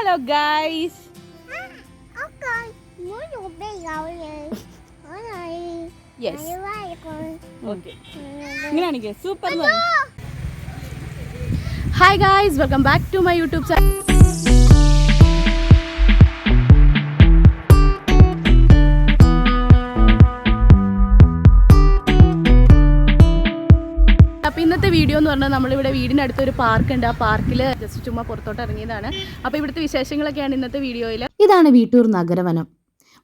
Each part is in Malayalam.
Hello guys. ഇങ്ങനെയാണെങ്കിൽ super. Hi guys, welcome back to my YouTube channel. അപ്പോൾ ഇന്നത്തെ വീഡിയോ എന്ന് പറഞ്ഞാൽ നമ്മളിവിടെ വീടിനടുത്തൊരു പാർക്കുണ്ട്. ആ പാർക്കിൽ ജസ്റ്റ് ചുമ്മാ പുറത്തോട്ട് ഇറങ്ങിയതാണ്. അപ്പോൾ ഇവിടുത്തെ വിശേഷങ്ങളൊക്കെയാണ് ഇന്നത്തെ വീഡിയോയിൽ. ഇതാണ് വീട്ടൂർ നഗരവനം.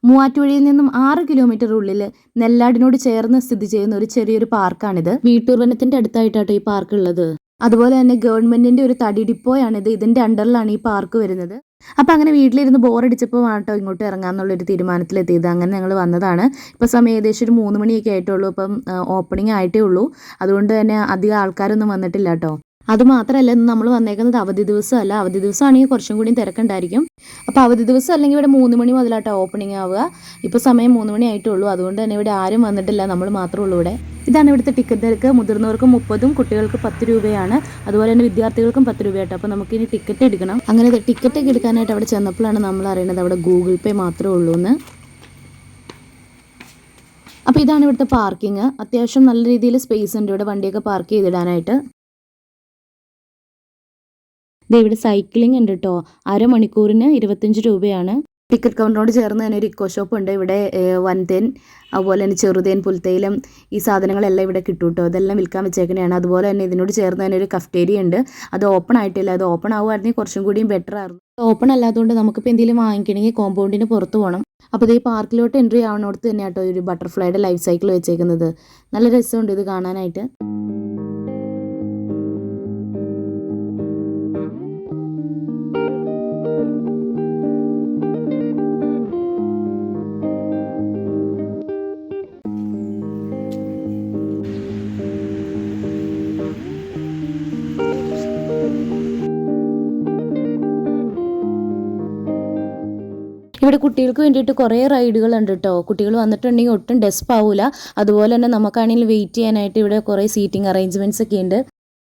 മൂവാറ്റുപുഴയിൽ നിന്നും 6 കിലോമീറ്റർ ഉള്ളിൽ നെല്ലാടിനോട് ചേർന്ന് സ്ഥിതി ചെയ്യുന്ന ഒരു ചെറിയൊരു പാർക്കാണിത്. വീട്ടൂർ വനത്തിന്റെ അടുത്തായിട്ടാട്ടോ ഈ പാർക്ക് ഉള്ളത്. അതുപോലെ തന്നെ ഗവൺമെന്റിന്റെ ഒരു തടി ഡിപ്പോയാണിത്. ഇതിന്റെ അണ്ടറിലാണ് ഈ പാർക്ക് വരുന്നത്. അപ്പം അങ്ങനെ വീട്ടിലിരുന്ന് ബോറടിച്ചപ്പോൾ ആട്ടോ ഇങ്ങോട്ട് ഇറങ്ങാമെന്നുള്ളൊരു തീരുമാനത്തിലെത്തിയത്. അങ്ങനെ ഞങ്ങൾ വന്നതാണ്. ഇപ്പോൾ സമയം ഏകദേശം ഒരു 3 മണിയൊക്കെ ആയിട്ടുള്ളൂ. അപ്പം ഓപ്പണിംഗ് ആയിട്ടേ ഉള്ളൂ. അതുകൊണ്ട് തന്നെ അധികം ആൾക്കാരൊന്നും വന്നിട്ടില്ല കേട്ടോ. അതുമാത്രമല്ല, ഇന്ന് നമ്മൾ വന്നേക്കുന്നത് അവധി ദിവസമല്ല. അവധി ദിവസമാണെങ്കിൽ കുറച്ചും കൂടി തിരക്കുണ്ടായിരിക്കും. അപ്പോൾ അവധി ദിവസം അല്ലെങ്കിൽ ഇവിടെ 3 മണി മുതലാട്ടോ ഓപ്പണിംഗ് ആവുക. ഇപ്പോൾ സമയം 3 മണി ആയിട്ടുള്ളൂ. അതുകൊണ്ട് തന്നെ ഇവിടെ ആരും വന്നിട്ടില്ല, നമ്മൾ മാത്രമേ ഉള്ളൂ ഇവിടെ. ഇതാണ് ഇവിടുത്തെ ടിക്കറ്റ് നിരക്ക്. മുതിർന്നവർക്ക് 30, കുട്ടികൾക്ക് 10 രൂപയാണ്. അതുപോലെ തന്നെ വിദ്യാർത്ഥികൾക്കും 10 രൂപയാട്ടോ. അപ്പോൾ നമുക്കിനി ടിക്കറ്റ് എടുക്കണം. അങ്ങനെ ടിക്കറ്റ് ഒക്കെ എടുക്കാനായിട്ട് അവിടെ ചെന്നപ്പോഴാണ് നമ്മൾ അറിയുന്നത് അവിടെ ഗൂഗിൾ പേ മാത്രമേ ഉള്ളൂ എന്ന്. അപ്പോൾ ഇതാണ് ഇവിടുത്തെ പാർക്കിംഗ്. അത്യാവശ്യം നല്ല രീതിയിൽ സ്പേസ് ഉണ്ട് ഇവിടെ വണ്ടിയൊക്കെ പാർക്ക് ചെയ്തിടാനായിട്ട്. ഇവിടെ സൈക്ലിംഗ് ഉണ്ട് കേട്ടോ. അരമണിക്കൂറിന് 25 രൂപയാണ്. ടിക്കറ്റ് കൗണ്ടറിനോട് ചേർന്ന് തന്നെ ഒരു ഇക്കോ ഷോപ്പ് ഉണ്ട്. ഇവിടെ വൻതേൻ, അതുപോലെ തന്നെ ചെറുതേൻ, പുൽത്തൈലം, ഈ സാധനങ്ങളെല്ലാം ഇവിടെ കിട്ടും കേട്ടോ. അതെല്ലാം വിൽക്കാൻ വെച്ചേക്കണെയാണ്. അതുപോലെ തന്നെ ഇതിനോട് ചേർന്ന് തന്നെ ഒരു കഫ്റ്റേരിയ ഉണ്ട്. അത് ഓപ്പൺ ആയിട്ടില്ല. അത് ഓപ്പൺ ആവുമായിരുന്നെങ്കിൽ കുറച്ചും കൂടിയും ബെറ്റർ ആയിരുന്നു. ഓപ്പൺ അല്ലാത്തതുകൊണ്ട് നമുക്കിപ്പോൾ എന്തെങ്കിലും വാങ്ങിക്കണമെങ്കിൽ കോമ്പൗണ്ടിന് പുറത്ത് പോകണം. അപ്പോൾ ഈ പാർക്കിലോട്ട് എൻട്രി ആവണോടത്ത് തന്നെ കേട്ടോ ഒരു ബട്ടർഫ്ലൈയുടെ ലൈഫ് സൈക്കിൾ വെച്ചേക്കുന്നത്. നല്ല രസമുണ്ട് ഇത് കാണാനായിട്ട്. ഇവിടെ കുട്ടികൾക്ക് വേണ്ടിയിട്ട് കുറേ റൈഡുകൾ ഉണ്ട് കേട്ടോ. കുട്ടികൾ വന്നിട്ടുണ്ടെങ്കിൽ ഒട്ടും ഡെസ്പ് ആവില്ല. അതുപോലെ തന്നെ നമുക്കാണെങ്കിൽ വെയിറ്റ് ചെയ്യാനായിട്ട് ഇവിടെ കുറേ സീറ്റിംഗ് അറേഞ്ച്മെൻറ്റ്സ് ഒക്കെ ഉണ്ട്.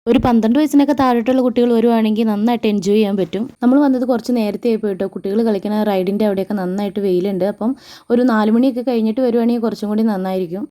ഒരു 12 വയസ്സിനൊക്കെ താഴോട്ടുള്ള കുട്ടികൾ വരുവാണെങ്കിൽ നന്നായിട്ട് എൻജോയ് ചെയ്യാൻ പറ്റും. നമ്മൾ വന്നത് കുറച്ച് നേരത്തെ ആയി പോയിട്ടോ. കുട്ടികൾ കളിക്കുന്ന റൈഡിൻ്റെ അവിടെയൊക്കെ നന്നായിട്ട് വെയിലുണ്ട്. അപ്പം ഒരു 4 മണിയൊക്കെ കഴിഞ്ഞിട്ട് വരുവാണെങ്കിൽ കുറച്ചും കൂടി നന്നായിരിക്കും.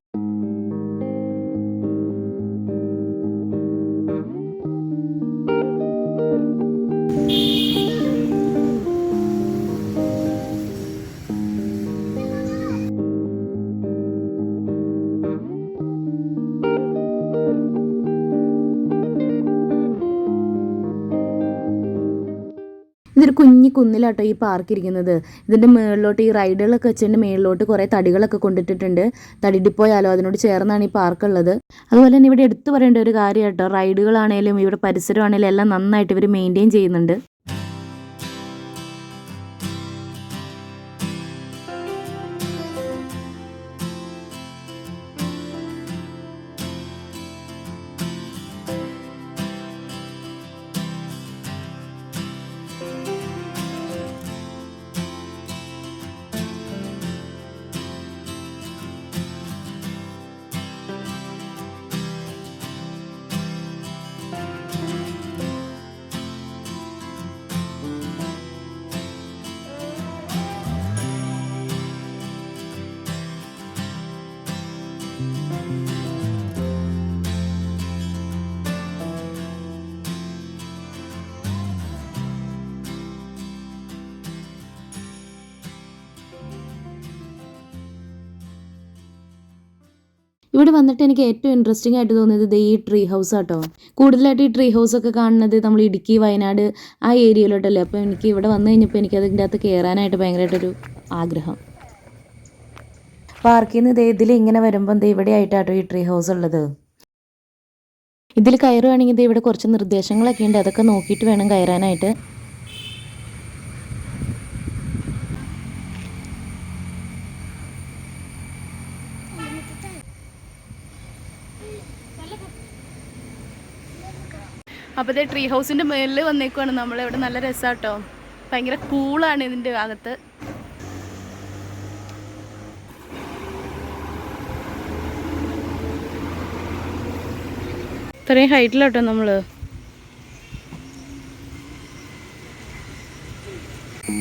ഇതൊരു കുഞ്ഞി കുന്നിലാട്ടോ ഈ പാർക്ക് ഇരിക്കുന്നത്. ഇതിൻ്റെ മുകളിലോട്ട് ഈ റൈഡുകളൊക്കെ വെച്ചതിൻ്റെ മുകളിലോട്ട് കുറേ തടികളൊക്കെ കൊണ്ടിട്ടിട്ടുണ്ട്. തടി ഡിപ്പോയാലോ അതിനോട് ചേർന്നാണ് ഈ പാർക്ക് ഉള്ളത്. അതുപോലെ തന്നെ ഇവിടെ എടുത്തു പറയേണ്ട ഒരു കാര്യം കേട്ടോ, റൈഡുകളാണേലും ഇവിടെ പരിസരമാണേലും എല്ലാം നന്നായിട്ട് ഇവർ മെയിൻറ്റെയിൻ ചെയ്യുന്നുണ്ട്. ഇവിടെ വന്നിട്ട് എനിക്ക് ഏറ്റവും ഇൻട്രസ്റ്റിംഗ് ആയിട്ട് തോന്നിയത് ഈ ട്രീ ഹൗസ് ആട്ടോ. കൂടുതലായിട്ട് ഈ ട്രീ ഹൗസ് ഒക്കെ കാണുന്നത് നമ്മൾ ഇടുക്കി, വയനാട് ആ ഏരിയയിലോട്ടല്ലേ. അപ്പോൾ എനിക്ക് ഇവിടെ വന്നു കഴിഞ്ഞപ്പോൾ എനിക്ക് അതിൻ്റെ അകത്ത് കയറാനായിട്ട് ഭയങ്കരമായിട്ടൊരു ആഗ്രഹം. പാർക്കിൽ നിന്ന് ഇതിൽ ഇങ്ങനെ വരുമ്പോൾ ഇവിടെ ആയിട്ടാട്ടോ ഈ ട്രീ ഹൗസ് ഉള്ളത്. ഇതിൽ കയറുകയാണെങ്കിൽ ഇവിടെ കുറച്ച് നിർദ്ദേശങ്ങളൊക്കെ ഉണ്ട്. അതൊക്കെ നോക്കിയിട്ട് വേണം കയറാനായിട്ട്. അപ്പോൾ ഇത് ട്രീ ഹൗസിൻ്റെ മുകളിൽ വന്നേക്കുവാണ് നമ്മളിവിടെ. നല്ല രസമാട്ടോ, ഭയങ്കര കൂളാണ് ഇതിൻ്റെ അകത്ത്. ഇത്രയും ഹൈറ്റിലാട്ടോ നമ്മൾ. അപ്പോൾ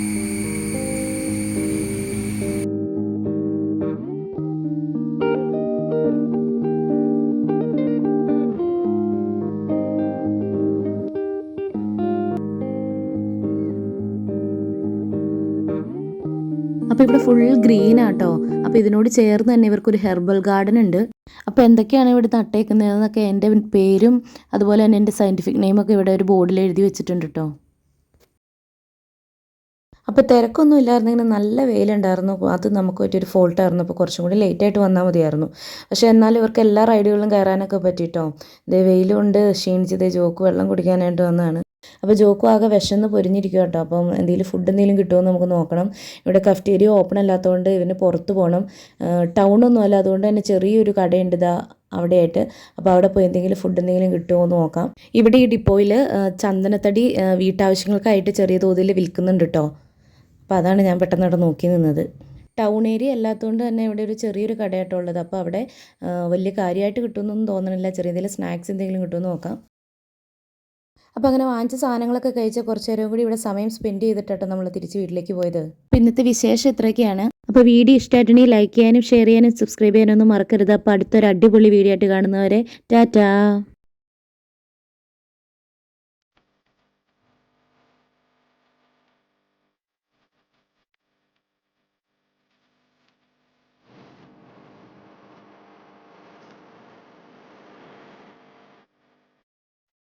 ഇവിടെ ഫുൾ ഗ്രീൻ ആട്ടോ. അപ്പോൾ ഇതിനോട് ചേർന്ന് തന്നെ ഇവർക്കൊരു ഹെർബൽ ഗാർഡൻ ഉണ്ട്. അപ്പോൾ എന്തൊക്കെയാണ് ഇവിടെ നട്ടേക്കുന്നതെന്നൊക്കെ എൻ്റെ പേരും അതുപോലെ തന്നെ എൻ്റെ സയൻറ്റിഫിക് നെയിമൊക്കെ ഇവിടെ ഒരു ബോർഡിൽ എഴുതി വെച്ചിട്ടുണ്ട് കേട്ടോ. അപ്പോൾ തിരക്കൊന്നും ഇല്ലായിരുന്നെങ്കിൽ നല്ല വെയിലുണ്ടായിരുന്നു. അത് നമുക്ക് പറ്റിയൊരു ഫോൾട്ടായിരുന്നു. അപ്പോൾ കുറച്ചും കൂടി ലേറ്റായിട്ട് വന്നാൽ മതിയായിരുന്നു. പക്ഷേ എന്നാലും ഇവർക്ക് എല്ലാ റൈഡുകളിലും കയറാനൊക്കെ പറ്റിയിട്ടോ. ഇതേ വെയിലുണ്ട്, ക്ഷീണിച്ചതേ ജോക്ക് വെള്ളം കുടിക്കാനായിട്ട് വന്നതാണ്. അപ്പോൾ ജോക്കും ആകെ വിശന്ന് പൊരിഞ്ഞിരിക്കും കേട്ടോ. അപ്പം എന്തെങ്കിലും ഫുഡ് എന്തെങ്കിലും കിട്ടുമോ എന്ന് നമുക്ക് നോക്കണം. ഇവിടെ കഫ്റ്റേരിയ ഓപ്പൺ അല്ലാത്തതുകൊണ്ട് ഇവന് പുറത്ത് പോകണം. ടൗണൊന്നും അല്ല, അതുകൊണ്ട് തന്നെ ചെറിയൊരു കടയുണ്ട് ഇതാ അവിടെയായിട്ട്. അപ്പോൾ അവിടെ പോയി എന്തെങ്കിലും ഫുഡ് എന്തെങ്കിലും കിട്ടുമോ എന്ന് നോക്കാം. ഇവിടെ ഈ ഡിപ്പോയിൽ ചന്ദനത്തടി വീട്ടാവശ്യങ്ങൾക്കായിട്ട് ചെറിയ തോതിൽ വിൽക്കുന്നുണ്ട് കേട്ടോ. അപ്പോൾ അതാണ് ഞാൻ പെട്ടെന്ന് അവിടെ നോക്കി നിന്നത്. ടൗൺ ഏരിയ അല്ലാത്തതുകൊണ്ട് തന്നെ ഇവിടെ ഒരു ചെറിയൊരു കടയാട്ടോ ഉള്ളത്. അപ്പോൾ അവിടെ വലിയ കാര്യമായിട്ട് കിട്ടുമെന്നൊന്നും തോന്നണില്ല. ചെറിയ എന്തെങ്കിലും സ്നാക്സ് എന്തെങ്കിലും കിട്ടുമെന്ന് നോക്കാം. അപ്പോൾ അങ്ങനെ വാങ്ങിച്ച സാധനങ്ങളൊക്കെ കഴിച്ച് കുറച്ച് നേരം കൂടി ഇവിടെ സമയം സ്പെൻഡ് ചെയ്തിട്ടോ നമ്മൾ തിരിച്ച് വീട്ടിലേക്ക് പോയത്. അപ്പോൾ ഇന്നത്തെ വിശേഷം ഇത്രയൊക്കെയാണ്. അപ്പോൾ വീഡിയോ ഇഷ്ടമായിട്ടുണ്ടെങ്കിൽ ലൈക്ക് ചെയ്യാനും ഷെയർ ചെയ്യാനും സബ്സ്ക്രൈബ് ചെയ്യാനൊന്നും മറക്കരുത്. അപ്പോൾ അടുത്തൊരു അടിപൊളി വീഡിയോ ആയിട്ട് കാണുന്നവരെ ടാറ്റാ.